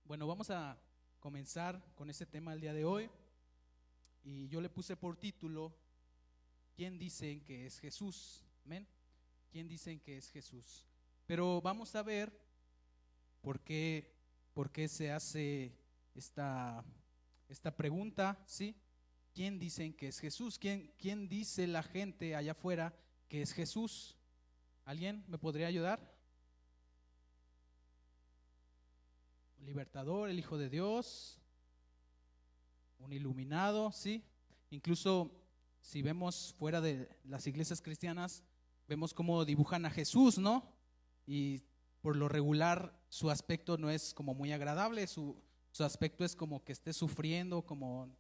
Bueno, vamos a comenzar con este tema el día de hoy y yo le puse por título, ¿quién dicen que es Jesús? Amén. ¿Quién dicen que es Jesús? Pero vamos a ver por qué se hace esta pregunta, ¿sí? ¿Quién dicen que es Jesús? ¿Quién dice la gente allá afuera que es Jesús? ¿Alguien me podría ayudar? Un libertador, el Hijo de Dios, un iluminado, ¿sí? Incluso si vemos fuera de las iglesias cristianas, vemos cómo dibujan a Jesús, ¿no? Y por lo regular su aspecto no es como muy agradable, su aspecto es como que esté sufriendo, como,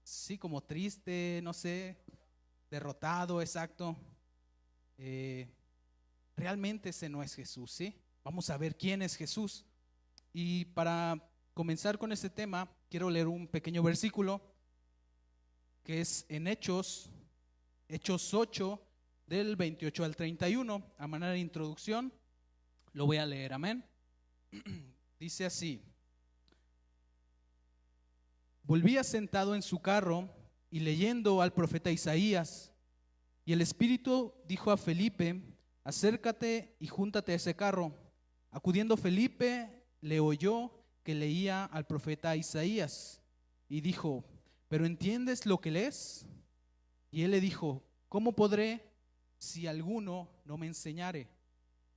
sí, como triste, no sé, derrotado, exacto. Realmente ese no es Jesús, ¿sí? Vamos a ver quién es Jesús. Y para comenzar con este tema, quiero leer un pequeño versículo que es en Hechos 8, del 28 al 31, a manera de introducción. Lo voy a leer, amén. Dice así: volvía sentado en su carro y leyendo al profeta Isaías, y el Espíritu dijo a Felipe: acércate y júntate a ese carro. Acudiendo Felipe, le oyó que leía al profeta Isaías y dijo: ¿pero entiendes lo que lees? Y él le dijo: ¿cómo podré si alguno no me enseñare?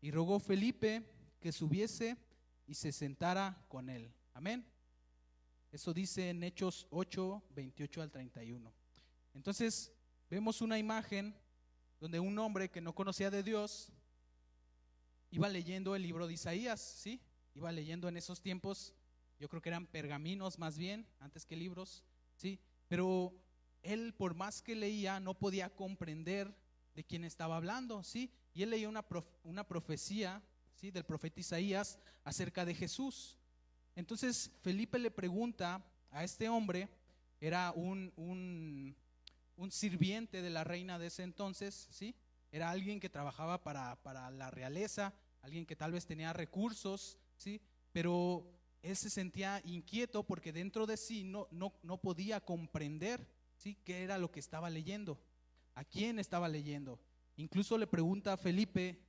Y rogó Felipe que subiese y se sentara con él. Amén. Eso dice en Hechos 8, 28 al 31. Entonces vemos una imagen donde un hombre que no conocía de Dios iba leyendo el libro de Isaías, ¿sí? Iba leyendo en esos tiempos, yo creo que eran pergaminos más bien, antes que libros, ¿sí? Pero él, por más que leía, no podía comprender de quién estaba hablando, ¿sí? Y él leía una profecía, ¿sí?, del profeta Isaías acerca de Jesús. Entonces Felipe le pregunta a este hombre, era un sirviente de la reina de ese entonces, ¿sí? Era alguien que trabajaba para la realeza, alguien que tal vez tenía recursos, ¿sí? Pero él se sentía inquieto porque dentro de sí no podía comprender, ¿sí?, qué era lo que estaba leyendo, a quién estaba leyendo. Incluso le pregunta a Felipe,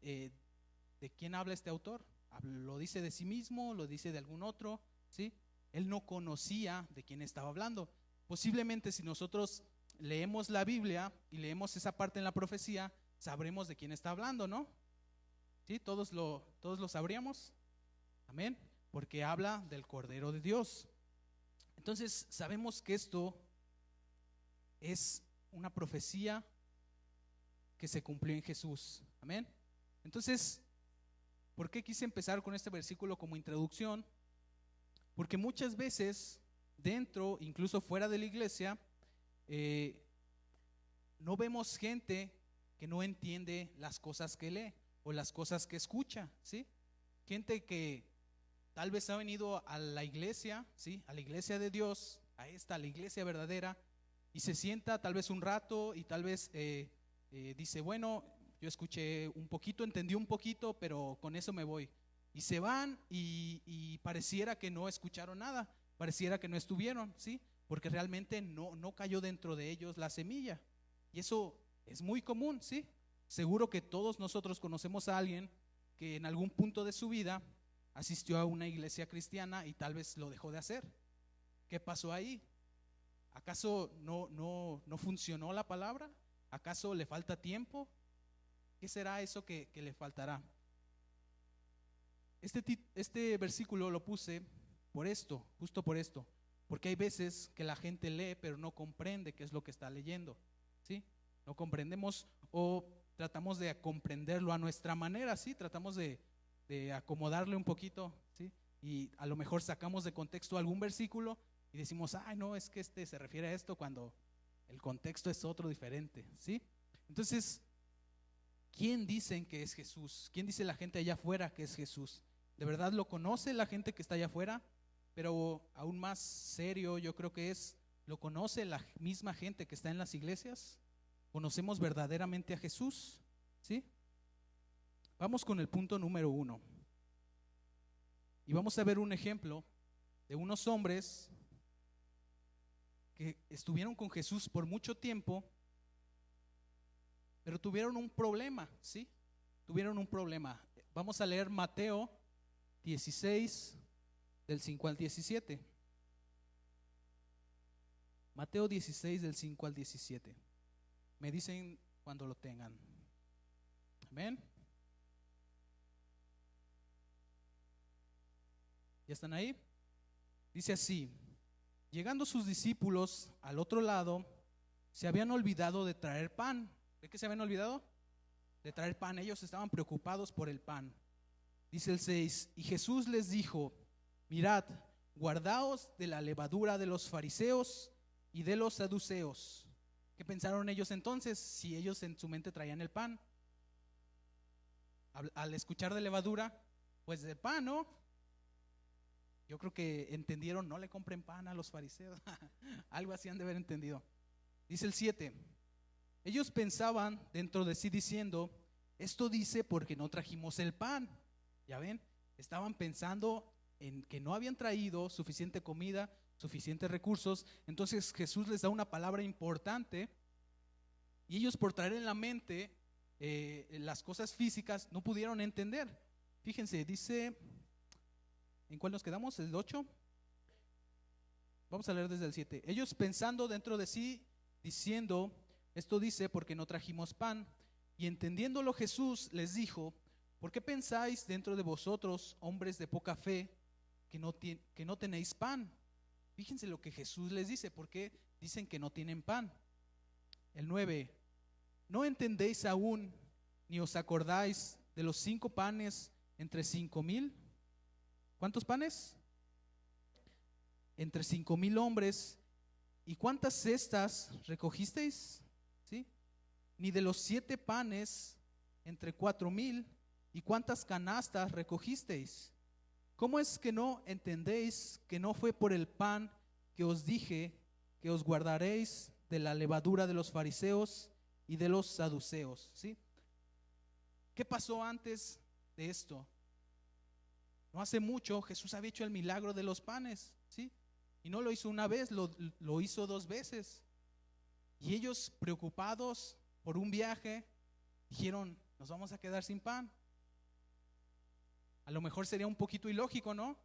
¿de quién habla este autor? ¿Lo dice de sí mismo? ¿Lo dice de algún otro? ¿Sí? Él no conocía de quién estaba hablando. Posiblemente si nosotros leemos la Biblia y leemos esa parte en la profecía, sabremos de quién está hablando, ¿no? ¿Sí? Todos lo sabríamos. Amén. Porque habla del Cordero de Dios. Entonces sabemos que esto es una profecía que se cumplió en Jesús. Amén. Entonces, ¿por qué quise empezar con este versículo como introducción? Porque muchas veces dentro, incluso fuera de la iglesia, no vemos gente que no entiende las cosas que lee o las cosas que escucha, ¿sí? Gente que tal vez ha venido a la iglesia, ¿sí?, a la iglesia de Dios, a la iglesia verdadera, y se sienta tal vez un rato y tal vez dice, bueno, yo escuché un poquito, entendí un poquito, pero con eso me voy. Y se van y pareciera que no escucharon nada, pareciera que no estuvieron, ¿sí? Porque realmente no cayó dentro de ellos la semilla. Y eso es muy común, ¿sí? Seguro que todos nosotros conocemos a alguien que en algún punto de su vida asistió a una iglesia cristiana y tal vez lo dejó de hacer. ¿Qué pasó ahí? ¿Acaso no funcionó la palabra? ¿Acaso le falta tiempo? ¿Qué será eso que le faltará? Este versículo lo puse por esto, justo por esto, porque hay veces que la gente lee pero no comprende qué es lo que está leyendo, ¿sí? No comprendemos o tratamos de comprenderlo a nuestra manera, ¿sí? Tratamos de acomodarle un poquito, ¿sí? Y a lo mejor sacamos de contexto algún versículo y decimos, ay, no, es que se refiere a esto cuando el contexto es otro diferente, ¿sí? Entonces, ¿quién dicen que es Jesús? ¿Quién dice la gente allá afuera que es Jesús? ¿De verdad lo conoce la gente que está allá afuera? Pero aún más serio yo creo que ¿lo conoce la misma gente que está en las iglesias? ¿Conocemos verdaderamente a Jesús? ¿Sí? Vamos con el punto número 1. Y vamos a ver un ejemplo de unos hombres que estuvieron con Jesús por mucho tiempo, pero tuvieron un problema, ¿sí? Tuvieron un problema. Vamos a leer Mateo 16, del 5 al 17. Mateo 16, del 5 al 17. Me dicen cuando lo tengan. Amén. ¿Ya están ahí? Dice así: llegando sus discípulos al otro lado, se habían olvidado de traer pan. ¿De qué se habían olvidado? De traer pan. Ellos estaban preocupados por el pan. Dice el 6: y Jesús les dijo: mirad, guardaos de la levadura de los fariseos y de los saduceos. ¿Qué pensaron ellos entonces? Si ellos en su mente traían el pan. Al escuchar de levadura, pues de pan, ¿no? Yo creo que entendieron: no le compren pan a los fariseos. Algo así han de haber entendido. Dice el 7: ellos pensaban dentro de sí diciendo: esto dice porque no trajimos el pan. Ya ven, estaban pensando en que no habían traído suficiente comida, suficientes recursos. Entonces Jesús les da una palabra importante y ellos, por traer en la mente las cosas físicas, no pudieron entender. Fíjense, dice, ¿en cuál nos quedamos? ¿El 8? Vamos a leer desde el 7. Ellos pensando dentro de sí diciendo: esto dice porque no trajimos pan. Y entendiéndolo Jesús les dijo: ¿por qué pensáis dentro de vosotros, hombres de poca fe, que no tenéis pan? Fíjense lo que Jesús les dice: ¿por qué dicen que no tienen pan? El 9: ¿no entendéis aún, ni os acordáis de los 5 panes entre 5,000? ¿Cuántos panes? Entre 5,000 hombres. ¿Y cuántas cestas recogisteis? ¿Sí? Ni de los 7 panes entre 4,000. ¿Y cuántas canastas recogisteis? ¿Cómo es que no entendéis que no fue por el pan que os dije que os guardaréis de la levadura de los fariseos y de los saduceos? ¿Sí? ¿Qué pasó antes de esto? No hace mucho Jesús había hecho el milagro de los panes, ¿sí? Y no lo hizo una vez, lo hizo 2 veces. Y ellos, preocupados por un viaje, dijeron: nos vamos a quedar sin pan. A lo mejor sería un poquito ilógico, ¿no?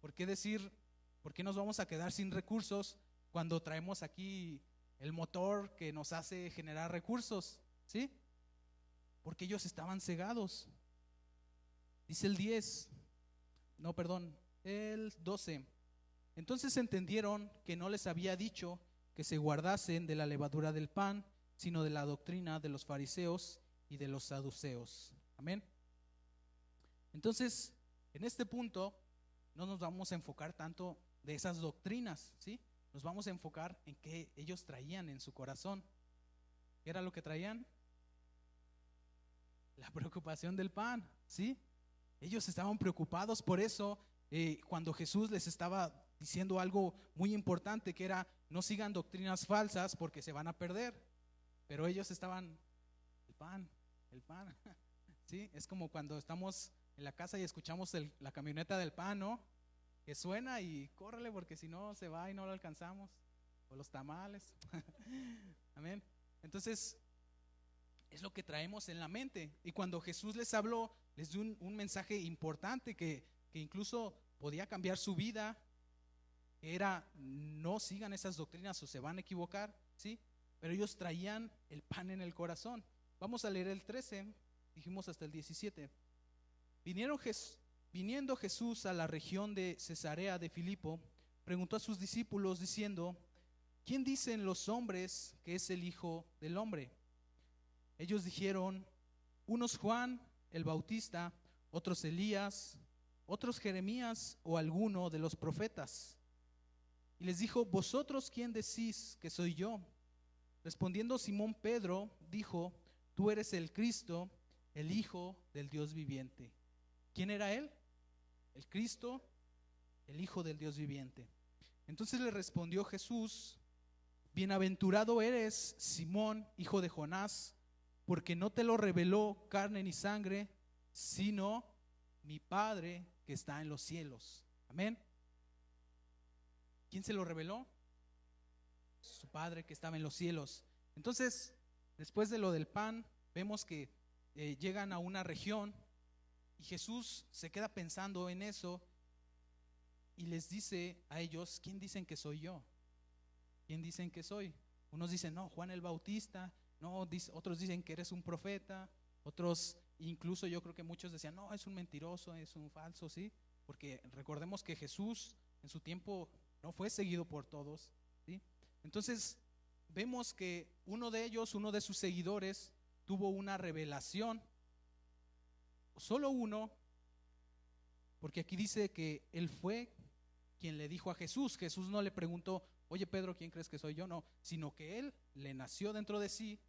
¿Por qué decir, por qué nos vamos a quedar sin recursos cuando traemos aquí el motor que nos hace generar recursos? ¿Sí? Porque ellos estaban cegados. Dice el 10, no, perdón, el 12. Entonces entendieron que no les había dicho que se guardasen de la levadura del pan, sino de la doctrina de los fariseos y de los saduceos. Amén. Entonces, en este punto no nos vamos a enfocar tanto de esas doctrinas, ¿sí? Nos vamos a enfocar en qué ellos traían en su corazón. ¿Qué era lo que traían? La preocupación del pan, ¿sí? Ellos estaban preocupados por eso. Cuando Jesús les estaba diciendo algo muy importante, que era: no sigan doctrinas falsas porque se van a perder. Pero ellos estaban: el pan, ¿sí? Es como cuando estamos en la casa y escuchamos la camioneta del pan, ¿no? Que suena y córrele porque si no se va y no lo alcanzamos. O los tamales. Amén. Entonces, es lo que traemos en la mente. Y cuando Jesús les habló, les dio un mensaje importante que incluso podía cambiar su vida. Era: no sigan esas doctrinas o se van a equivocar, ¿sí? Pero ellos traían el pan en el corazón. Vamos a leer el 13, dijimos hasta el 17. Viniendo Jesús a la región de Cesarea de Filipo, preguntó a sus discípulos diciendo: ¿quién dicen los hombres que es el Hijo del Hombre? Ellos dijeron: unos Juan el Bautista, otros Elías, otros Jeremías o alguno de los profetas. Y les dijo: ¿vosotros quién decís que soy yo? Respondiendo Simón Pedro dijo: tú eres el Cristo, el Hijo del Dios viviente. ¿Quién era él? El Cristo, el Hijo del Dios viviente. Entonces le respondió Jesús: bienaventurado eres, Simón, hijo de Jonás, porque no te lo reveló carne ni sangre, sino mi Padre que está en los cielos. Amén. ¿Quién se lo reveló? Su Padre que estaba en los cielos. Entonces, después de lo del pan, vemos que llegan a una región y Jesús se queda pensando en eso y les dice a ellos: ¿quién dicen que soy yo? ¿Quién dicen que soy? Unos dicen: no, Juan el Bautista. No, otros dicen que eres un profeta. Otros, incluso yo creo que muchos decían: no, es un mentiroso, es un falso, ¿sí? Porque recordemos que Jesús en su tiempo no fue seguido por todos, ¿sí? Entonces vemos que uno de ellos, uno de sus seguidores, tuvo una revelación. Solo uno, porque aquí dice que él fue quien le dijo a Jesús. Jesús no le preguntó: oye Pedro, ¿quién crees que soy yo? No, sino que él le nació dentro de sí,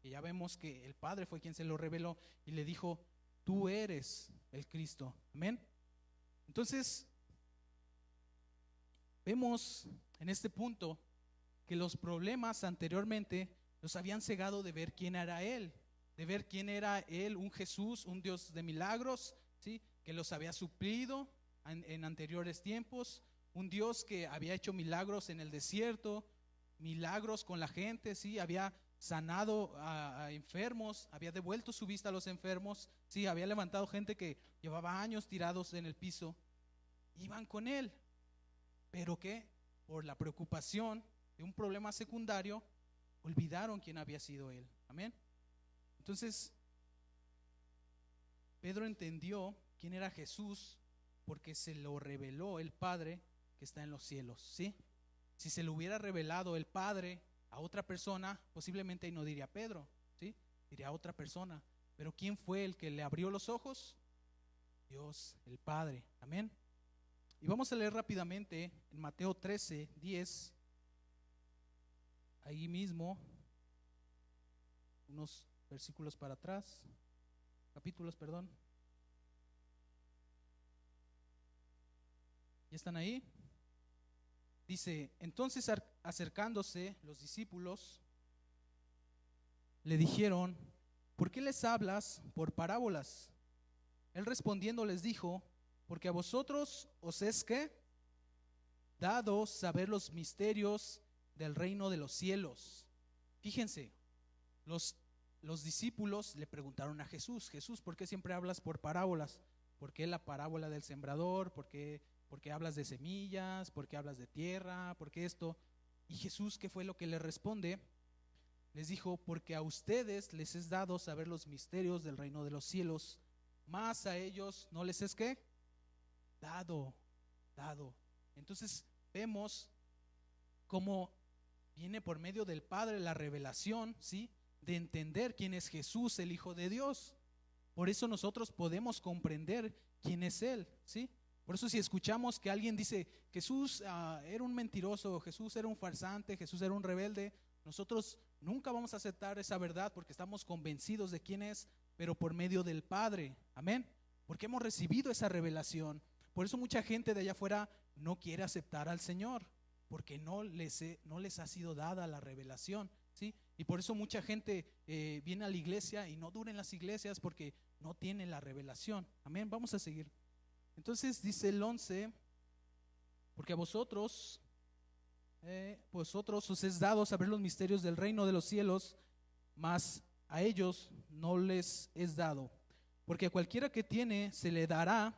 y ya vemos que el Padre fue quien se lo reveló y le dijo: tú eres el Cristo. Amén. Entonces vemos en este punto que los problemas anteriormente los habían cegado de ver quién era Él, de ver quién era Él, un Jesús, un Dios de milagros, ¿sí? Que los había suplido en anteriores tiempos, un Dios que había hecho milagros en el desierto, milagros con la gente, ¿sí? Había sanado a enfermos, había devuelto su vista a los enfermos, ¿sí? Había levantado gente que llevaba años tirados en el piso. Iban con Él, pero que por la preocupación de un problema secundario olvidaron quién había sido Él. Amén. Entonces Pedro entendió quién era Jesús porque se lo reveló el Padre que está en los cielos, ¿sí? Si se lo hubiera revelado el Padre a otra persona, posiblemente ahí no diría Pedro, ¿sí? Diría a otra persona. Pero ¿quién fue el que le abrió los ojos? Dios, el Padre. Amén. Y vamos a leer rápidamente en Mateo 13:10, ahí mismo, unos versículos para atrás, capítulos, perdón. ¿Ya están ahí? Dice: entonces acercándose los discípulos, le dijeron: ¿por qué les hablas por parábolas? Él respondiendo les dijo: porque a vosotros os es ¿qué? Dado saber los misterios del reino de los cielos. Fíjense, los discípulos le preguntaron a Jesús: Jesús, ¿por qué siempre hablas por parábolas? ¿Por qué la parábola del sembrador? ¿Por qué hablas de semillas? ¿Por qué hablas de tierra? ¿Por qué esto? Y Jesús, ¿qué fue lo que le responde? Les dijo: porque a ustedes les es dado saber los misterios del reino de los cielos, mas a ellos no les es ¿qué? Dado. Entonces vemos cómo viene por medio del Padre la revelación, ¿sí? De entender quién es Jesús, el Hijo de Dios. Por eso nosotros podemos comprender quién es Él, ¿sí? Por eso si escuchamos que alguien dice: Jesús era un mentiroso, Jesús era un farsante, Jesús era un rebelde, nosotros nunca vamos a aceptar esa verdad porque estamos convencidos de quién es, pero por medio del Padre. Amén. Porque hemos recibido esa revelación. Por eso mucha gente de allá afuera no quiere aceptar al Señor, porque no les ha sido dada la revelación, ¿sí? Y por eso mucha gente viene a la iglesia y no dura en las iglesias porque no tiene la revelación. Amén. Vamos a seguir. Entonces dice el 11: porque a vosotros os es dado saber los misterios del reino de los cielos, mas a ellos no les es dado. Porque a cualquiera que tiene se le dará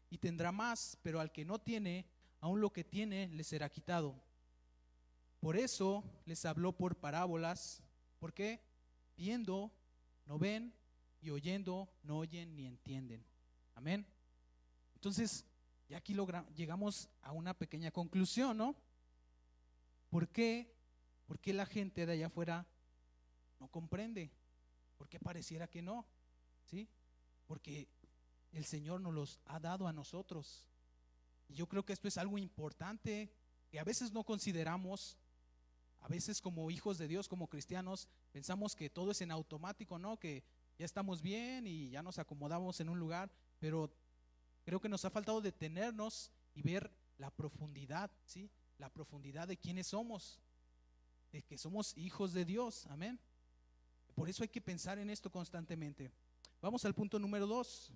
y tendrá más, pero al que no tiene, aun lo que tiene le será quitado. Por eso les habló por parábolas, porque viendo no ven y oyendo no oyen ni entienden. Amén. Entonces, ya aquí llegamos a una pequeña conclusión, ¿no? ¿Por qué la gente de allá afuera no comprende? ¿Por qué pareciera que no? ¿Sí? Porque el Señor nos los ha dado a nosotros. Y yo creo que esto es algo importante que a veces no consideramos. A veces como hijos de Dios, como cristianos, pensamos que todo es en automático, ¿no? Que ya estamos bien y ya nos acomodamos en un lugar, pero creo que nos ha faltado detenernos y ver la profundidad, ¿sí? La profundidad de quiénes somos, de que somos hijos de Dios. Amén. Por eso hay que pensar en esto constantemente. Vamos al punto número 2.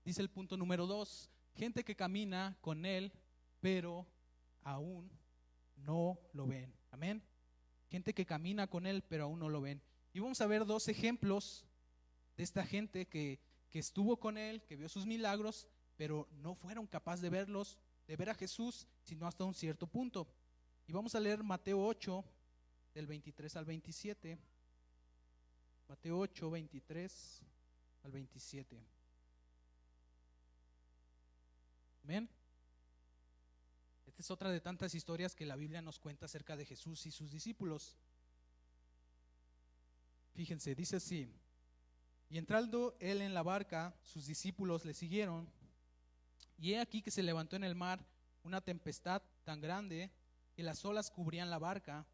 dice el punto número 2, gente que camina con Él, pero aún no lo ven. Amén. Gente que camina con Él, pero aún no lo ven. Y vamos a ver 2 ejemplos de esta gente que estuvo con Él, que vio sus milagros, pero no fueron capaces de verlos, de ver a Jesús, sino hasta un cierto punto. Y vamos a leer Mateo 8, del 23 al 27. Mateo 8, 23 al 27. Amén. Esta es otra de tantas historias que la Biblia nos cuenta acerca de Jesús y sus discípulos. Fíjense, dice así: y entrando él en la barca, sus discípulos le siguieron, y he aquí que se levantó en el mar una tempestad tan grande que las olas cubrían la barca,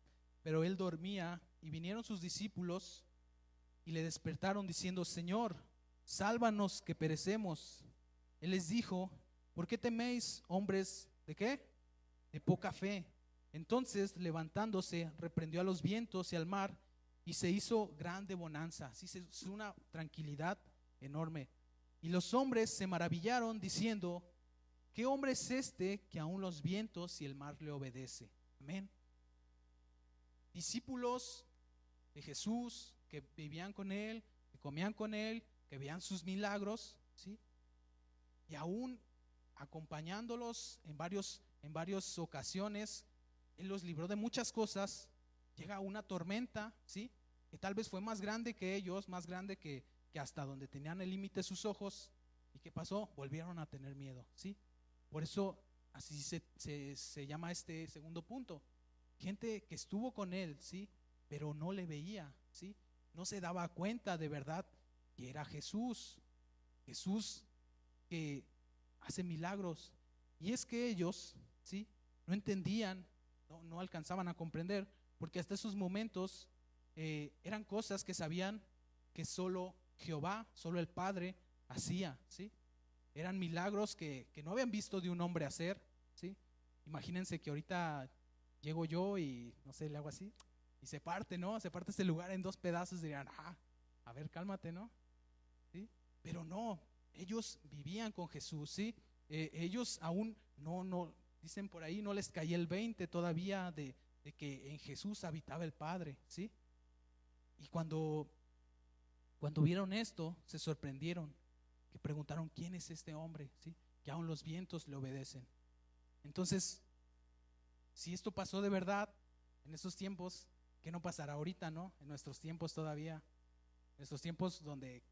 pero él dormía. Y vinieron sus discípulos y le despertaron diciendo: Señor, sálvanos que perecemos. Él les dijo: ¿por qué teméis, hombres de qué? De poca fe. Entonces, levantándose, reprendió a los vientos y al mar, y se hizo grande bonanza. Así se hizo una tranquilidad enorme. Y los hombres se maravillaron diciendo: ¿qué hombre es este que aún los vientos y el mar le obedece? Amén. Discípulos de Jesús que vivían con Él, que comían con Él, que veían sus milagros, ¿sí? Y aún acompañándolos en varias ocasiones, Él los libró de muchas cosas. Llega una tormenta, ¿sí? Que tal vez fue más grande que ellos, más grande que hasta donde tenían el límite sus ojos. ¿Y qué pasó? Volvieron a tener miedo, ¿sí? Por eso así se llama este segundo punto. Gente que estuvo con Él, ¿sí? Pero no le veía, ¿sí? No se daba cuenta de verdad que era Jesús. Jesús que hace milagros. Y es que ellos, ¿sí? No entendían, no alcanzaban a comprender, porque hasta esos momentos eran cosas que sabían que solo Jehová, solo el Padre hacía, ¿sí? Eran milagros que no habían visto de un hombre hacer, ¿sí? Imagínense que ahorita llego yo y no sé, le hago así y se parte, ¿no? Se parte este lugar en 2 pedazos, dirían: a ver, cálmate, ¿no? ¿Sí? Pero no, ellos vivían con Jesús, ¿sí? Ellos aún no, dicen por ahí, no les caía el 20 todavía de que en Jesús habitaba el Padre, ¿sí? Y cuando vieron esto, se sorprendieron, que preguntaron: ¿quién es este hombre? ¿Sí? Que aún los vientos le obedecen. Entonces, si esto pasó de verdad en esos tiempos, ¿qué no pasará ahorita, no? En nuestros tiempos todavía, en nuestros tiempos donde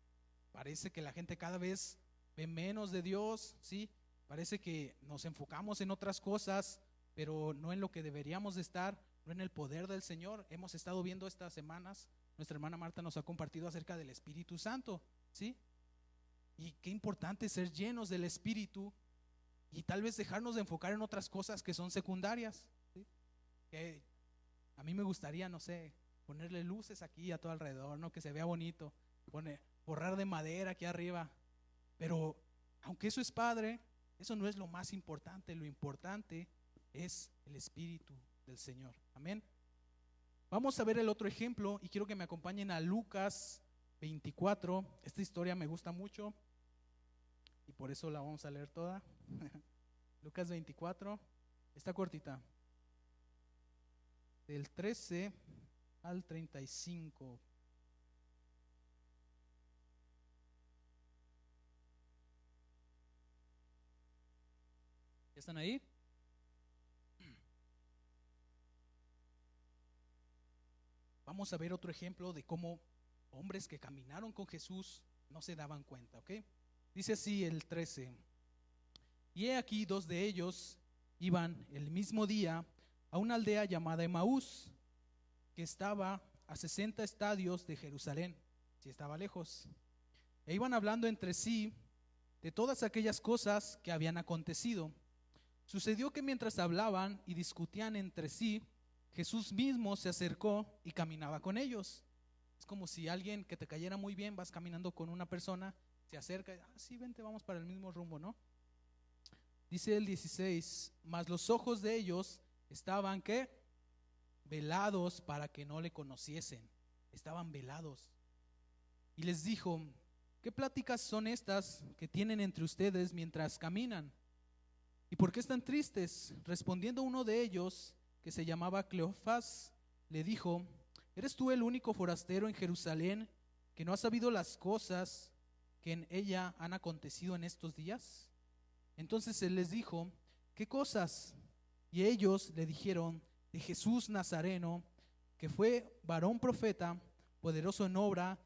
parece que la gente cada vez ve menos de Dios, ¿sí? Parece que nos enfocamos en otras cosas, pero no en lo que deberíamos de estar, no en el poder del Señor. Hemos estado viendo estas semanas, nuestra hermana Marta nos ha compartido acerca del Espíritu Santo, ¿sí? Y qué importante es ser llenos del Espíritu y tal vez dejarnos de enfocar en otras cosas que son secundarias, ¿sí? Que a mí me gustaría, no sé, ponerle luces aquí a todo alrededor, ¿no? Que se vea bonito, forrar de madera aquí arriba. Pero aunque eso es padre, eso no es lo más importante. Lo importante es el Espíritu del Señor. Amén. Vamos a ver el otro ejemplo y quiero que me acompañen a Lucas 24. Esta historia me gusta mucho y por eso la vamos a leer toda. Lucas 24, está cortita, del 13 al 35. ¿Ya están ahí? Vamos a ver otro ejemplo de cómo hombres que caminaron con Jesús no se daban cuenta, ¿ok? Dice así el 13: y he aquí 2 de ellos iban el mismo día a una aldea llamada Emaús, que estaba a 60 estadios de Jerusalén, si estaba lejos. E iban hablando entre sí de todas aquellas cosas que habían acontecido. Sucedió que mientras hablaban y discutían entre sí, Jesús mismo se acercó y caminaba con ellos. Es como si alguien que te cayera muy bien, vas caminando con una persona, se acerca y sí, vente, vamos para el mismo rumbo, ¿no? Dice el 16: mas los ojos de ellos estaban, ¿qué? Velados para que no le conociesen. Estaban velados. Y les dijo: ¿qué pláticas son estas que tienen entre ustedes mientras caminan? ¿Y por qué están tristes? Respondiendo uno de ellos, que se llamaba Cleofás, le dijo: ¿eres tú el único forastero en Jerusalén que no ha sabido las cosas que en ella han acontecido en estos días? Entonces él les dijo: ¿qué cosas? Y ellos le dijeron: de Jesús Nazareno, que fue varón profeta, poderoso en obra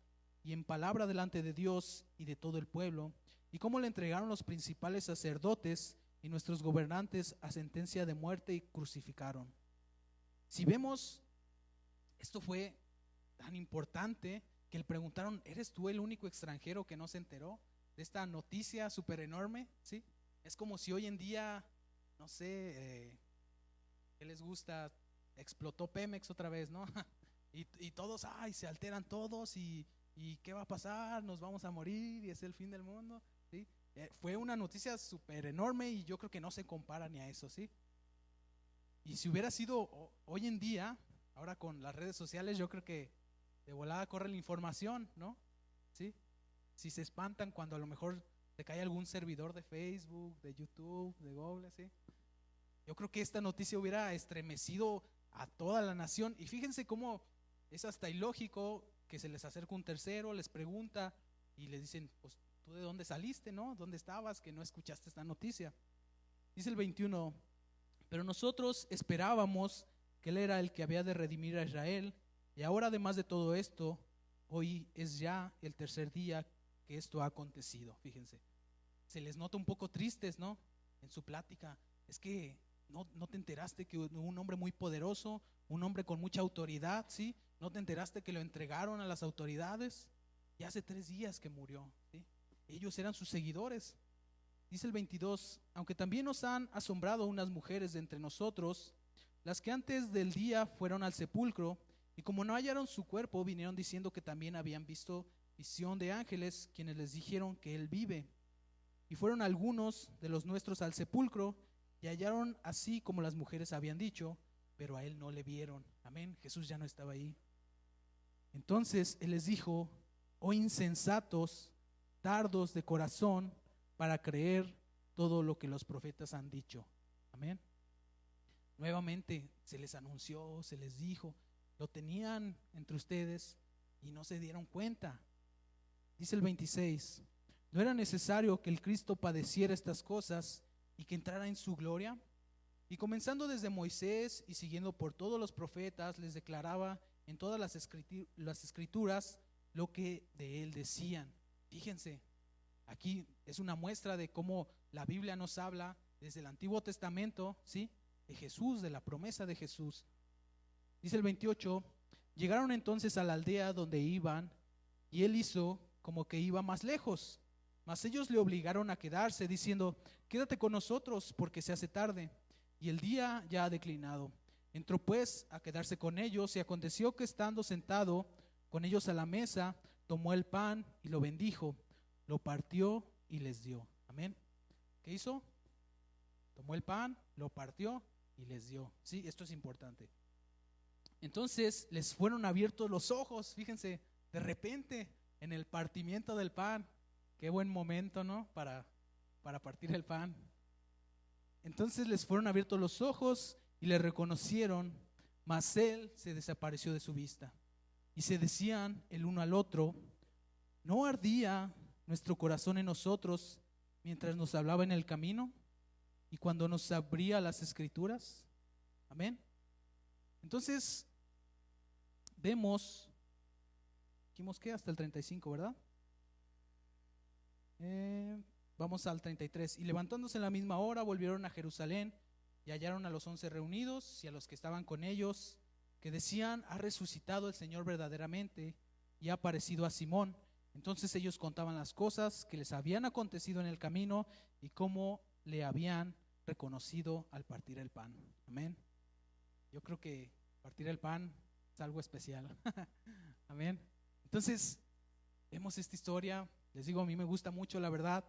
y en palabra delante de Dios y de todo el pueblo, y cómo le entregaron los principales sacerdotes y nuestros gobernantes a sentencia de muerte y crucificaron. Si vemos, esto fue tan importante que le preguntaron: ¿eres tú el único extranjero que no se enteró de esta noticia súper enorme? ¿Sí? Es como si hoy en día, no sé, ¿qué les gusta? Explotó Pemex otra vez, ¿no? Y todos, se alteran todos y ¿qué va a pasar? Nos vamos a morir y es el fin del mundo, ¿sí? Fue una noticia súper enorme y yo creo que no se compara ni a eso, ¿sí? Y si hubiera sido hoy en día, ahora con las redes sociales, yo creo que de volada corre la información, ¿no? ¿Sí? Si se espantan cuando a lo mejor te cae algún servidor de Facebook, de YouTube, de Google, ¿sí? Yo creo que esta noticia hubiera estremecido a toda la nación. Y fíjense cómo es hasta ilógico que se les acerca un tercero, les pregunta y les dicen: pues tú de dónde saliste, ¿no? ¿Dónde estabas que no escuchaste esta noticia? Dice el 21: pero nosotros esperábamos que Él era el que había de redimir a Israel, y ahora además de todo esto, hoy es ya el tercer día que esto ha acontecido. Fíjense, se les nota un poco tristes, ¿no? En su plática. Es que no te enteraste que un hombre muy poderoso, un hombre con mucha autoridad, ¿sí? No te enteraste que lo entregaron a las autoridades y hace 3 días que murió, ¿sí? Ellos eran sus seguidores. Dice el 22: aunque también nos han asombrado unas mujeres de entre nosotros, las que antes del día fueron al sepulcro, y como no hallaron su cuerpo, vinieron diciendo que también habían visto visión de ángeles, quienes les dijeron que Él vive. Y fueron algunos de los nuestros al sepulcro, y hallaron así como las mujeres habían dicho, pero a Él no le vieron. Amén, Jesús ya no estaba ahí. Entonces Él les dijo: oh insensatos, tardos de corazón para creer todo lo que los profetas han dicho. Amén. Nuevamente se les anunció, se les dijo, lo tenían entre ustedes y no se dieron cuenta. Dice el 26: ¿no era necesario que el Cristo padeciera estas cosas y que entrara en su gloria? Y comenzando desde Moisés y siguiendo por todos los profetas, les declaraba en todas las escrituras lo que de Él decían. Fíjense, aquí es una muestra de cómo la Biblia nos habla desde el Antiguo Testamento, ¿sí? De Jesús, de la promesa de Jesús. Dice el 28: llegaron entonces a la aldea donde iban, y Él hizo como que iba más lejos, mas ellos le obligaron a quedarse, diciendo: quédate con nosotros, porque se hace tarde, y el día ya ha declinado. Entró pues a quedarse con ellos, y aconteció que estando sentado con ellos a la mesa, tomó el pan y lo bendijo, lo partió y les dio. Amén. ¿Qué hizo? Tomó el pan, lo partió y les dio. Sí, esto es importante. Entonces les fueron abiertos los ojos, fíjense, de repente en el partimiento del pan. Qué buen momento, ¿no? Para partir el pan. Entonces les fueron abiertos los ojos y le reconocieron, mas Él se desapareció de su vista. Y se decían el uno al otro: ¿no ardía nuestro corazón en nosotros mientras nos hablaba en el camino y cuando nos abría las escrituras? Amén. Entonces vemos, dijimos que hasta el 35, ¿verdad? Vamos al 33. Y levantándose en la misma hora, volvieron a Jerusalén y hallaron a los 11 reunidos y a los que estaban con ellos, que decían: ha resucitado el Señor verdaderamente y ha aparecido a Simón. Entonces ellos contaban las cosas que les habían acontecido en el camino y cómo le habían reconocido al partir el pan. Amén. Yo creo que partir el pan es algo especial. Amén. Entonces vemos esta historia. Les digo, a mí me gusta mucho, la verdad,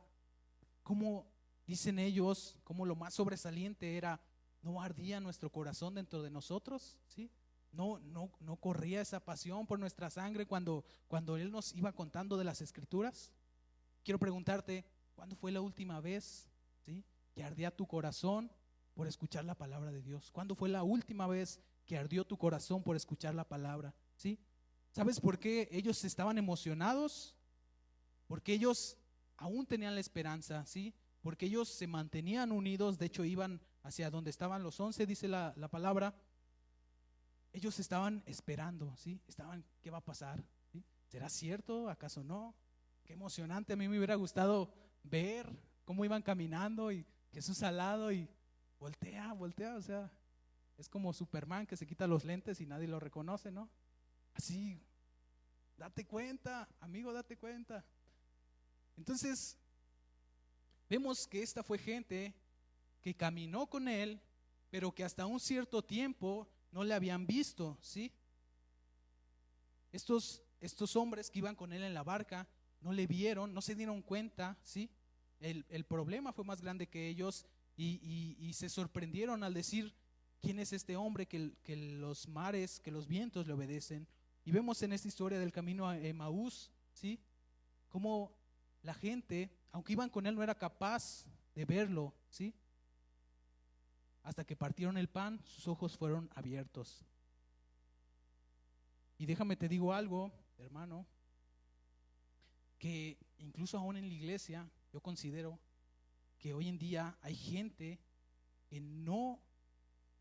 cómo dicen ellos, cómo lo más sobresaliente era: no ardía nuestro corazón dentro de nosotros, ¿sí? No corría esa pasión por nuestra sangre cuando Él nos iba contando de las escrituras. quiero preguntarte, ¿cuándo fue la última vez, ¿sí?, que ardía tu corazón por escuchar la palabra de Dios? ¿Cuándo fue la última vez que ardió tu corazón por escuchar la palabra? ¿Sí? ¿Sabes por qué ellos estaban emocionados? Porque ellos aún tenían la esperanza, ¿sí? Porque ellos se mantenían unidos, de hecho iban hacia donde estaban los 11, dice la palabra. Ellos estaban esperando, ¿sí? Estaban, ¿qué va a pasar? ¿Sí? ¿Será cierto? ¿Acaso no? Qué emocionante, a mí me hubiera gustado ver cómo iban caminando y Jesús al lado y voltea, o sea, es como Superman que se quita los lentes y nadie lo reconoce, ¿no? Así, date cuenta, amigo, date cuenta. Entonces, vemos que esta fue gente que caminó con él, pero que hasta un cierto tiempo no le habían visto, ¿sí? Estos hombres que iban con él en la barca no le vieron, no se dieron cuenta, ¿sí? El problema fue más grande que ellos y se sorprendieron al decir: ¿quién es este hombre que los mares, que los vientos le obedecen? Y vemos en esta historia del camino a Emaús, ¿sí?, cómo la gente, aunque iban con él, no era capaz de verlo, ¿sí? Hasta que partieron el pan, sus ojos fueron abiertos. Y déjame te digo algo, hermano, que incluso aún en la iglesia yo considero que hoy en día hay gente que no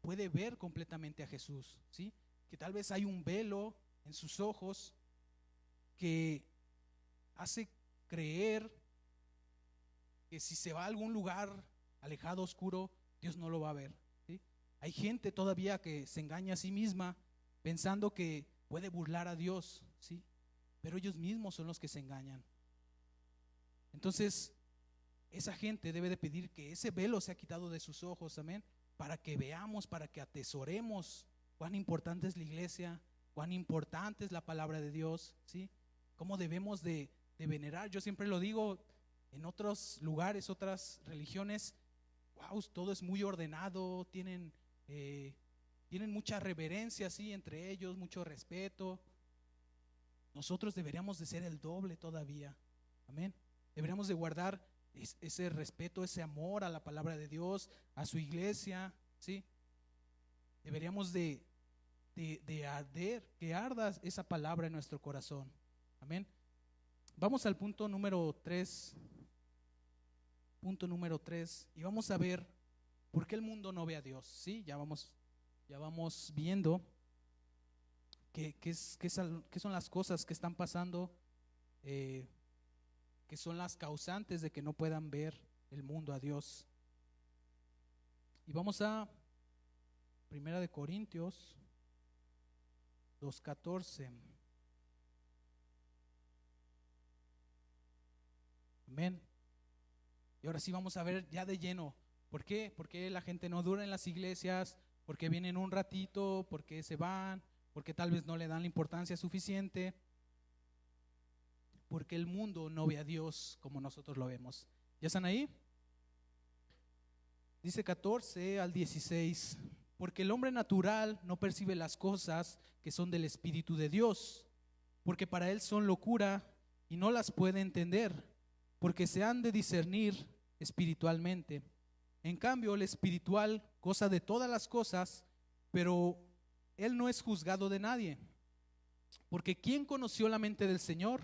puede ver completamente a Jesús, ¿sí? Que tal vez hay un velo en sus ojos que hace creer que si se va a algún lugar alejado, oscuro, Dios no lo va a ver, ¿sí? Hay gente todavía que se engaña a sí misma pensando que puede burlar a Dios, ¿sí? Pero ellos mismos son los que se engañan. Entonces, esa gente debe de pedir que ese velo sea quitado de sus ojos, amén, para que veamos, para que atesoremos cuán importante es la iglesia, cuán importante es la palabra de Dios, ¿sí? Cómo debemos de venerar. Yo siempre lo digo, en otros lugares, otras religiones, wow, todo es muy ordenado, tienen mucha reverencia, ¿sí?, entre ellos, mucho respeto. Nosotros deberíamos de ser el doble todavía, amén. Deberíamos de guardar ese respeto, ese amor a la palabra de Dios, a su iglesia, ¿sí? Deberíamos de arder, que arda esa palabra en nuestro corazón, amén. Vamos al punto número 3. Punto número 3, y vamos a ver por qué el mundo no ve a Dios, ¿sí? Ya vamos viendo qué son las cosas que están pasando, que son las causantes de que no puedan ver el mundo a Dios. Y vamos a Primera de Corintios 2:14. Amén. Y ahora sí vamos a ver ya de lleno, ¿por qué? ¿Por qué la gente no dura en las iglesias? ¿Por qué vienen un ratito? ¿Por qué se van? ¿Por qué tal vez no le dan la importancia suficiente? Porque el mundo no ve a Dios como nosotros lo vemos. ¿Ya están ahí? Dice 14 al 16, porque el hombre natural no percibe las cosas que son del Espíritu de Dios, porque para él son locura y no las puede entender, porque se han de discernir espiritualmente. En cambio, el espiritual goza de todas las cosas, pero él no es juzgado de nadie. Porque ¿quién conoció la mente del Señor?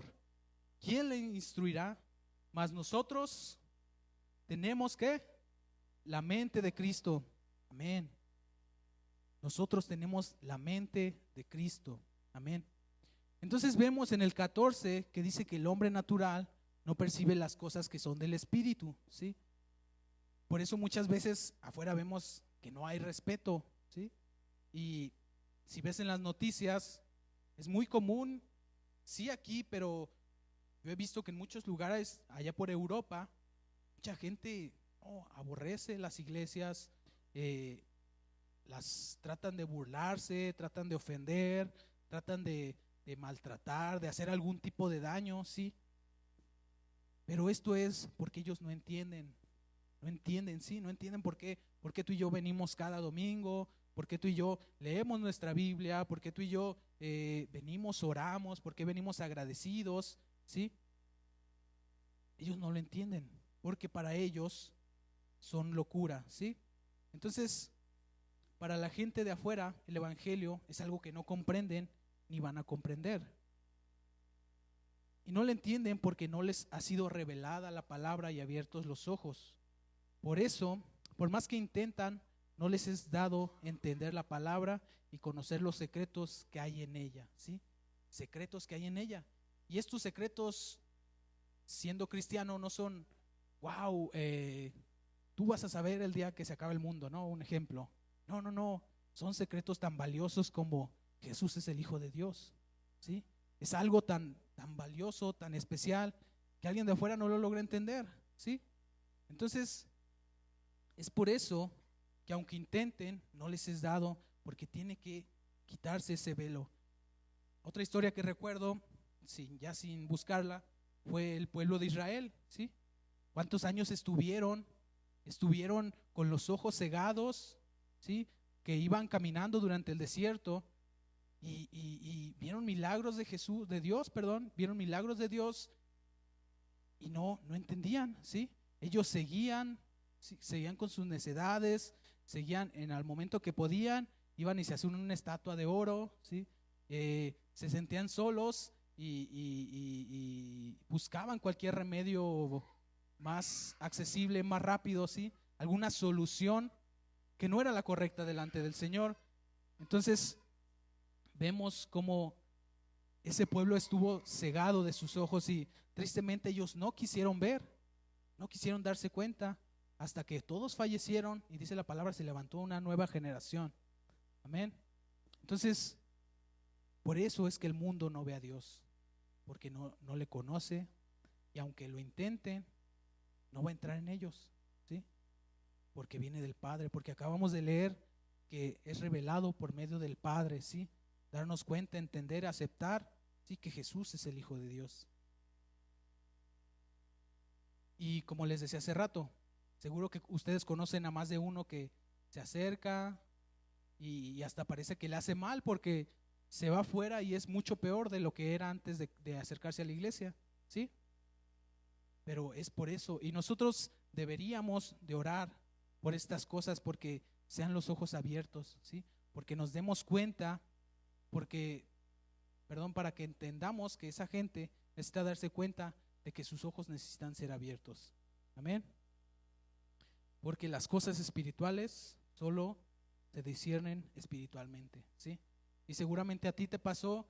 ¿Quién le instruirá? Mas nosotros tenemos ¿qué? La mente de Cristo. Amén. Nosotros tenemos la mente de Cristo. Amén. Entonces vemos en el 14 que dice que el hombre natural no percibe las cosas que son del Espíritu, ¿sí? Por eso muchas veces afuera vemos que no hay respeto, ¿sí? Y si ves en las noticias, es muy común, sí aquí, pero yo he visto que en muchos lugares allá por Europa, mucha gente aborrece las iglesias, las tratan de burlarse, tratan de ofender, tratan de maltratar, de hacer algún tipo de daño, ¿sí? Pero esto es porque ellos no entienden, ¿sí? No entienden por qué tú y yo venimos cada domingo, por qué tú y yo leemos nuestra Biblia, por qué tú y yo venimos, oramos, por qué venimos agradecidos, ¿sí? ellos no lo entienden, porque para ellos son locura, ¿sí? Entonces, para la gente de afuera, el evangelio es algo que no comprenden ni van a comprender. Y no lo entienden porque no les ha sido revelada la palabra y abiertos los ojos. Por eso, por más que intentan, no les es dado entender la palabra y conocer los secretos que hay en ella, ¿sí? Secretos que hay en ella. Y estos secretos, siendo cristiano, no son, wow, tú vas a saber el día que se acabe el mundo, ¿no? Un ejemplo. No, no, no. Son secretos tan valiosos como Jesús es el Hijo de Dios, ¿sí? Es algo tan valioso, tan especial, que alguien de afuera no lo logra entender, ¿sí? Entonces, es por eso que aunque intenten, no les es dado, porque tiene que quitarse ese velo. Otra historia que recuerdo, ya sin buscarla, fue el pueblo de Israel, ¿sí? ¿Cuántos años estuvieron con los ojos cegados, ¿sí? Que iban caminando durante el desierto y vieron milagros de Jesús, de Dios, perdón, vieron milagros de Dios y no entendían, ¿sí? Ellos seguían con sus necedades, seguían al momento que podían, iban y se hacían una estatua de oro, ¿sí? Se sentían solos y buscaban cualquier remedio más accesible, más rápido, ¿sí? Alguna solución que no era la correcta delante del Señor. Entonces vemos cómo ese pueblo estuvo cegado de sus ojos y tristemente ellos no quisieron ver, no quisieron darse cuenta hasta que todos fallecieron y dice la palabra, se levantó una nueva generación. Amén. Entonces, por eso es que el mundo no ve a Dios, porque no le conoce y aunque lo intenten, no va a entrar en ellos, ¿sí? Porque viene del Padre, porque acabamos de leer que es revelado por medio del Padre, ¿sí? Darnos cuenta, entender, aceptar, ¿sí? Que Jesús es el Hijo de Dios. Y como les decía hace rato, seguro que ustedes conocen a más de uno que se acerca y hasta parece que le hace mal porque se va afuera y es mucho peor de lo que era antes de acercarse a la iglesia, ¿sí? Pero es por eso, y nosotros deberíamos de orar por estas cosas porque sean los ojos abiertos, ¿sí? Porque nos demos cuenta, para que entendamos que esa gente necesita darse cuenta de que sus ojos necesitan ser abiertos. Amén. Porque las cosas espirituales solo se disciernen espiritualmente, ¿sí? Y seguramente a ti te pasó,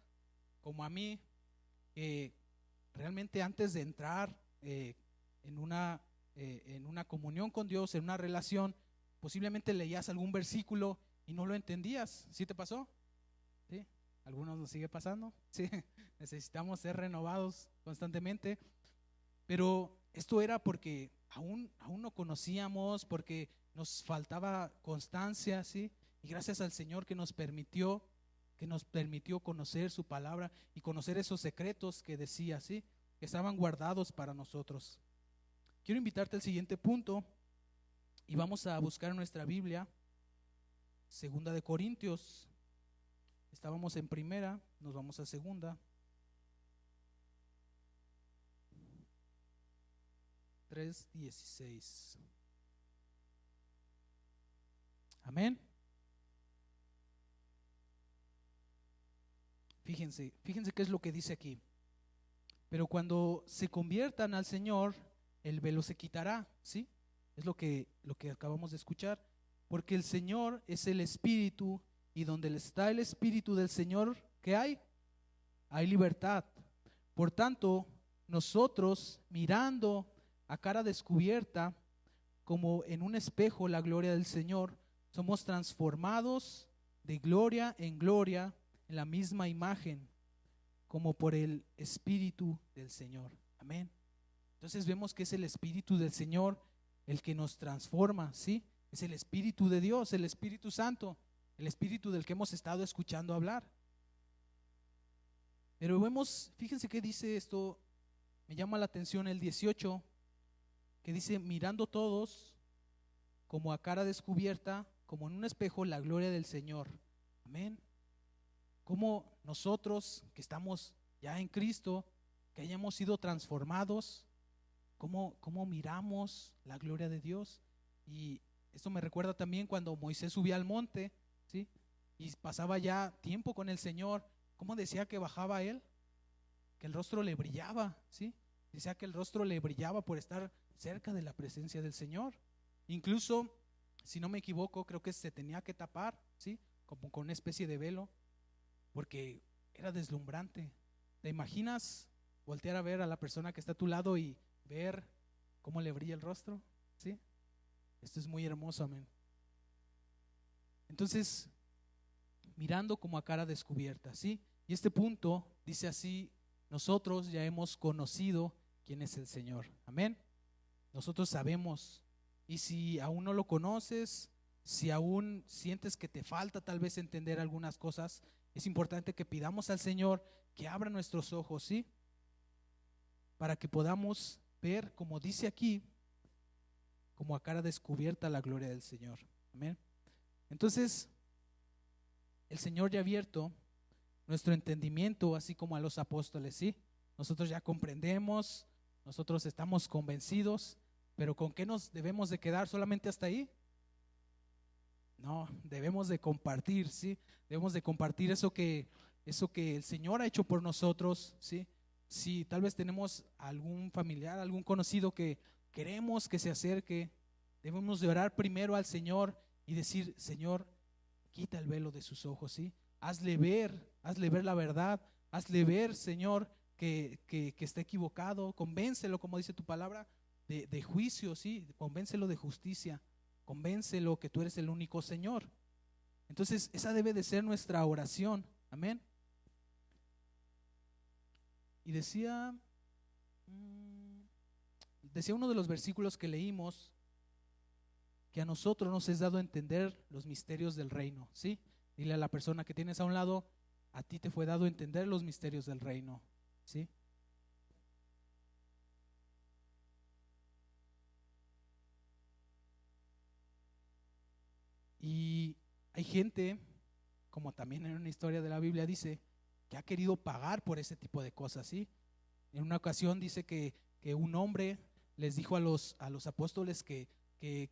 como a mí, que realmente antes de entrar en una comunión con Dios, en una relación, posiblemente leías algún versículo y no lo entendías. ¿Sí te pasó? ¿Sí? ¿Algunos nos sigue pasando? Sí, necesitamos ser renovados constantemente, pero esto era porque aún no conocíamos, porque nos faltaba constancia, ¿sí? Y gracias al Señor que nos permitió conocer su palabra y conocer esos secretos que decía, ¿sí? Que estaban guardados para nosotros. Quiero invitarte al siguiente punto y vamos a buscar en nuestra Biblia, 2 de Corintios. Estábamos en primera, nos vamos a segunda. 3:16. Amén. Fíjense qué es lo que dice aquí. Pero cuando se conviertan al Señor, el velo se quitará, ¿sí? Es lo que acabamos de escuchar. Porque el Señor es el Espíritu y donde está el Espíritu del Señor, ¿qué hay? Hay libertad. Por tanto, nosotros mirando a cara descubierta, como en un espejo la gloria del Señor, somos transformados de gloria en gloria en la misma imagen, como por el Espíritu del Señor. Amén. Entonces vemos que es el Espíritu del Señor el que nos transforma, ¿sí? Es el Espíritu de Dios, el Espíritu Santo, el Espíritu del que hemos estado escuchando hablar. Pero vemos, fíjense qué dice esto, me llama la atención el 18, que dice, mirando todos como a cara descubierta, como en un espejo, la gloria del Señor. Amén. Como nosotros que estamos ya en Cristo, que hayamos sido transformados, cómo miramos la gloria de Dios. Y esto me recuerda también cuando Moisés subía al monte, ¿sí? Y pasaba ya tiempo con el Señor. ¿Cómo decía que bajaba él? Que el rostro le brillaba, ¿sí? Decía que el rostro le brillaba por estar cerca de la presencia del Señor. Incluso, si no me equivoco, creo que se tenía que tapar, ¿sí? Como con una especie de velo, porque era deslumbrante. ¿Te imaginas voltear a ver a la persona que está a tu lado y ver cómo le brilla el rostro? ¿Sí? Esto es muy hermoso, amén. Entonces, mirando como a cara descubierta, ¿sí? Y este punto dice así: nosotros ya hemos conocido quién es el Señor, amén. Nosotros sabemos, y si aún no lo conoces, si aún sientes que te falta tal vez entender algunas cosas, es importante que pidamos al Señor que abra nuestros ojos, ¿sí? Para que podamos ver, como dice aquí, como a cara descubierta la gloria del Señor, amén. Entonces, el Señor ya ha abierto nuestro entendimiento, así como a los apóstoles, ¿sí? Nosotros ya comprendemos, nosotros estamos convencidos, pero ¿con qué nos debemos de quedar? ¿Solamente hasta ahí? No, debemos de compartir, ¿sí? Debemos de compartir eso que el Señor ha hecho por nosotros, ¿sí? Si tal vez tenemos algún familiar, algún conocido que queremos que se acerque, debemos de orar primero al Señor y decir: Señor, quita el velo de sus ojos, ¿sí? Hazle ver la verdad, hazle ver, Señor, que está equivocado, convéncelo, como dice tu palabra, de juicio, ¿sí? Convéncelo de justicia, convéncelo que tú eres el único Señor. Entonces, esa debe de ser nuestra oración, amén. Y decía uno de los versículos que leímos, que a nosotros nos es dado a entender los misterios del reino, ¿sí? Dile a la persona que tienes a un lado: a ti te fue dado a entender los misterios del reino, ¿sí? Y hay gente, como también en una historia de la Biblia dice, que ha querido pagar por ese tipo de cosas, ¿sí? En una ocasión dice que un hombre les dijo a los apóstoles que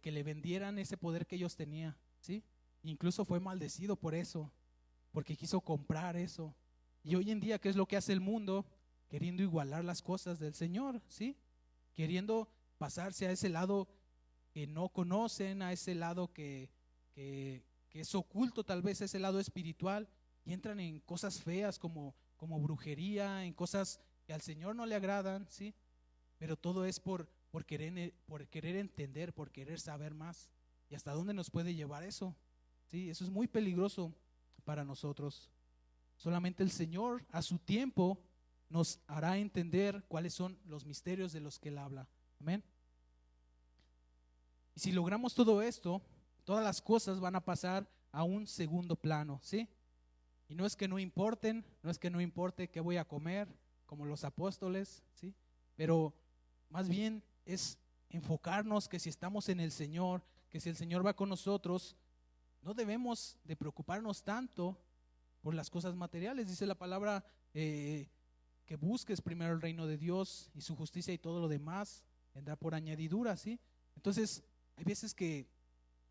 le vendieran ese poder que ellos tenían, ¿sí? Incluso fue maldecido por eso, porque quiso comprar eso. Y hoy en día, ¿qué es lo que hace el mundo? Queriendo igualar las cosas del Señor, ¿sí? Queriendo pasarse a ese lado que no conocen, a ese lado que es oculto, tal vez ese lado espiritual, y entran en cosas feas como brujería, en cosas que al Señor no le agradan, ¿sí? Pero todo es por querer entender, por querer saber más. ¿Y hasta dónde nos puede llevar eso? ¿Sí? Eso es muy peligroso para nosotros. Solamente el Señor a su tiempo nos hará entender cuáles son los misterios de los que Él habla. Amén. Y si logramos todo esto, todas las cosas van a pasar a un segundo plano, ¿sí? Y no es que no importen, no es que no importe qué voy a comer, como los apóstoles, ¿sí? Pero más bien es enfocarnos que si estamos en el Señor, que si el Señor va con nosotros, no debemos de preocuparnos tanto por las cosas materiales. Dice la palabra que busques primero el reino de Dios y su justicia, y todo lo demás vendrá por añadidura, ¿sí? Entonces, hay veces que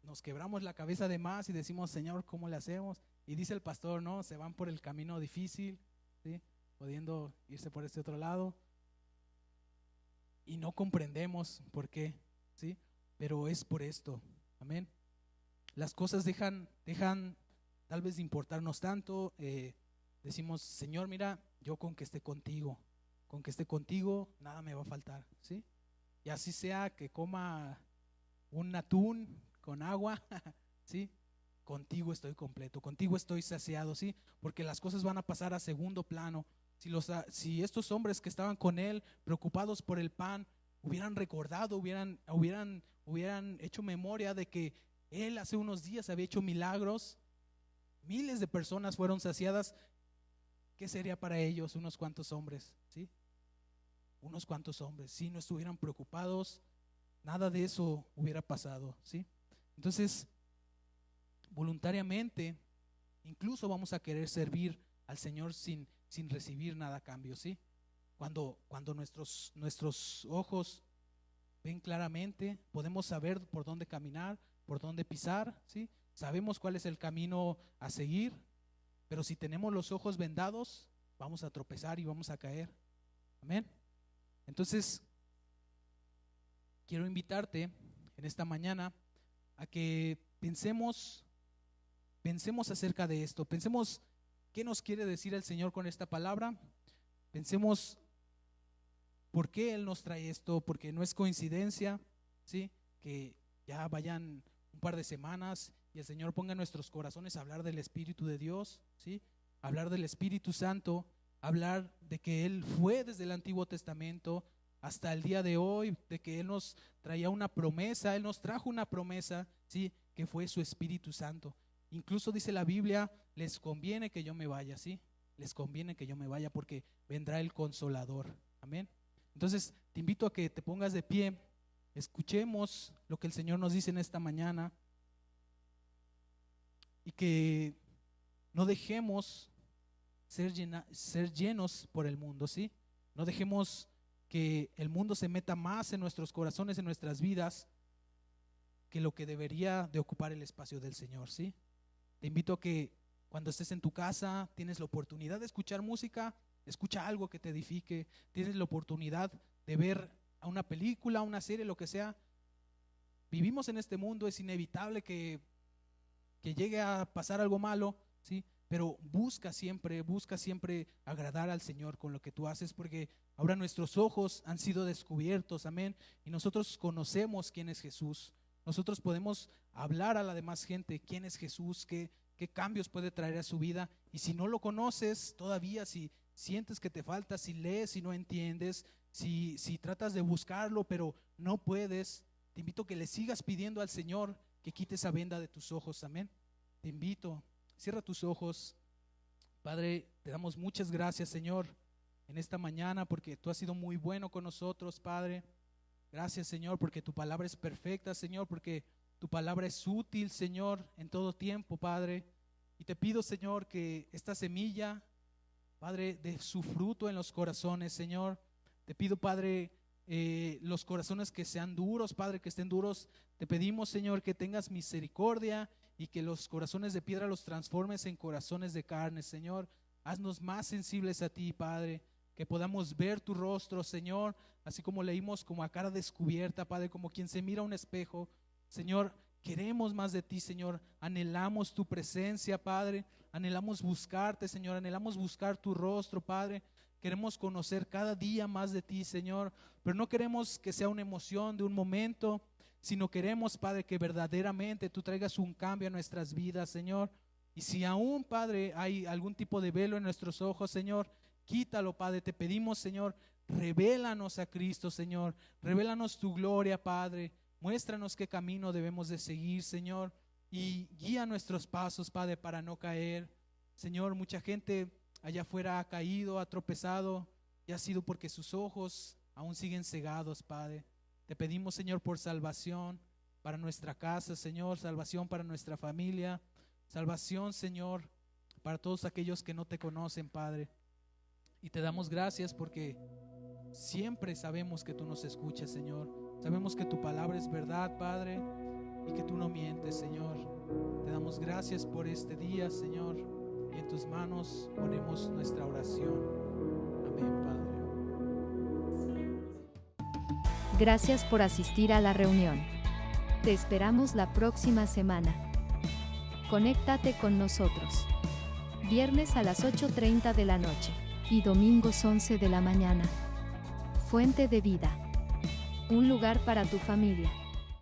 nos quebramos la cabeza de más y decimos: Señor, ¿cómo le hacemos? Y dice el pastor, no, se van por el camino difícil, ¿sí? Pudiendo irse por este otro lado, y no comprendemos por qué, ¿sí? Pero es por esto, amén. Las cosas dejan tal vez de importarnos tanto. Decimos: Señor, mira, yo con que esté contigo, nada me va a faltar, ¿sí? Y así sea que coma un atún con agua, ¿sí? Contigo estoy completo, contigo estoy saciado, ¿sí? Porque las cosas van a pasar a segundo plano. Si estos hombres que estaban con él, preocupados por el pan, hubieran recordado, hubieran hecho memoria de que él hace unos días había hecho milagros, miles de personas fueron saciadas, ¿qué sería para ellos unos cuantos hombres? ¿Sí? Unos cuantos hombres, si no estuvieran preocupados, nada de eso hubiera pasado, ¿sí? Entonces, voluntariamente, incluso vamos a querer servir al Señor sin recibir nada a cambio, ¿sí? Cuando nuestros ojos ven claramente, podemos saber por dónde caminar, por dónde pisar, ¿sí? Sabemos cuál es el camino a seguir, pero si tenemos los ojos vendados, vamos a tropezar y vamos a caer. Amén. Entonces, quiero invitarte en esta mañana a que pensemos acerca de esto. Pensemos qué nos quiere decir el Señor con esta palabra. Pensemos por qué Él nos trae esto, porque no es coincidencia, ¿sí? Que ya vayan un par de semanas y el Señor ponga en nuestros corazones a hablar del Espíritu de Dios, ¿sí? Hablar del Espíritu Santo, hablar de que Él fue desde el Antiguo Testamento hasta el día de hoy, de que Él nos traía una promesa, Él nos trajo una promesa, ¿sí? Que fue su Espíritu Santo. Incluso dice la Biblia, les conviene que yo me vaya, ¿sí? Les conviene que yo me vaya porque vendrá el Consolador. Amén. Entonces te invito a que te pongas de pie, escuchemos lo que el Señor nos dice en esta mañana y que no dejemos ser llenos por el mundo, ¿sí? No dejemos que el mundo se meta más en nuestros corazones, en nuestras vidas, que lo que debería de ocupar el espacio del Señor, ¿sí? Te invito a que cuando estés en tu casa, tienes la oportunidad de escuchar música, escucha algo que te edifique, tienes la oportunidad de ver a una película, una serie, lo que sea. Vivimos en este mundo, es inevitable que llegue a pasar algo malo, ¿sí? Pero busca siempre agradar al Señor con lo que tú haces, porque ahora nuestros ojos han sido descubiertos, amén, y nosotros conocemos quién es Jesús. Nosotros podemos hablar a la demás gente quién es Jesús, qué cambios puede traer a su vida, y si no lo conoces todavía, si sientes que te falta, si lees y no entiendes, si tratas de buscarlo pero no puedes, te invito a que le sigas pidiendo al Señor que quite esa venda de tus ojos, amén. Te invito, cierra tus ojos. Padre, te damos muchas gracias, Señor, en esta mañana porque tú has sido muy bueno con nosotros, Padre. Gracias, Señor, porque tu palabra es perfecta, Señor, porque tu palabra es útil, Señor, en todo tiempo, Padre. Y te pido, Señor, que esta semilla, Padre, dé su fruto en los corazones, Señor. Te pido, Padre, los corazones que sean duros, Padre, que estén duros. Te pedimos, Señor, que tengas misericordia y que los corazones de piedra los transformes en corazones de carne, Señor. Haznos más sensibles a ti, Padre, que podamos ver tu rostro, Señor, así como leímos, como a cara descubierta, Padre, como quien se mira a un espejo. Señor, queremos más de ti, Señor, anhelamos tu presencia, Padre, anhelamos buscarte, Señor, anhelamos buscar tu rostro, Padre. Queremos conocer cada día más de ti, Señor, pero no queremos que sea una emoción de un momento, sino queremos, Padre, que verdaderamente tú traigas un cambio a nuestras vidas, Señor. Y si aún, Padre, hay algún tipo de velo en nuestros ojos, Señor, quítalo, Padre. Te pedimos, Señor, revélanos a Cristo, Señor. Revélanos tu gloria, Padre. Muéstranos qué camino debemos de seguir, Señor. Y guía nuestros pasos, Padre, para no caer. Señor, mucha gente allá afuera ha caído, ha tropezado, y ha sido porque sus ojos aún siguen cegados, Padre. Te pedimos, Señor, por salvación para nuestra casa, Señor, salvación para nuestra familia, salvación, Señor, para todos aquellos que no te conocen, Padre. Y te damos gracias porque siempre sabemos que tú nos escuchas, Señor. Sabemos que tu palabra es verdad, Padre, y que tú no mientes, Señor. Te damos gracias por este día, Señor, y en tus manos ponemos nuestra oración. Amén, Padre. Gracias por asistir a la reunión. Te esperamos la próxima semana. Conéctate con nosotros. Viernes a las 8:30 de la noche y domingos 11 de la mañana. Fuente de vida. Un lugar para tu familia.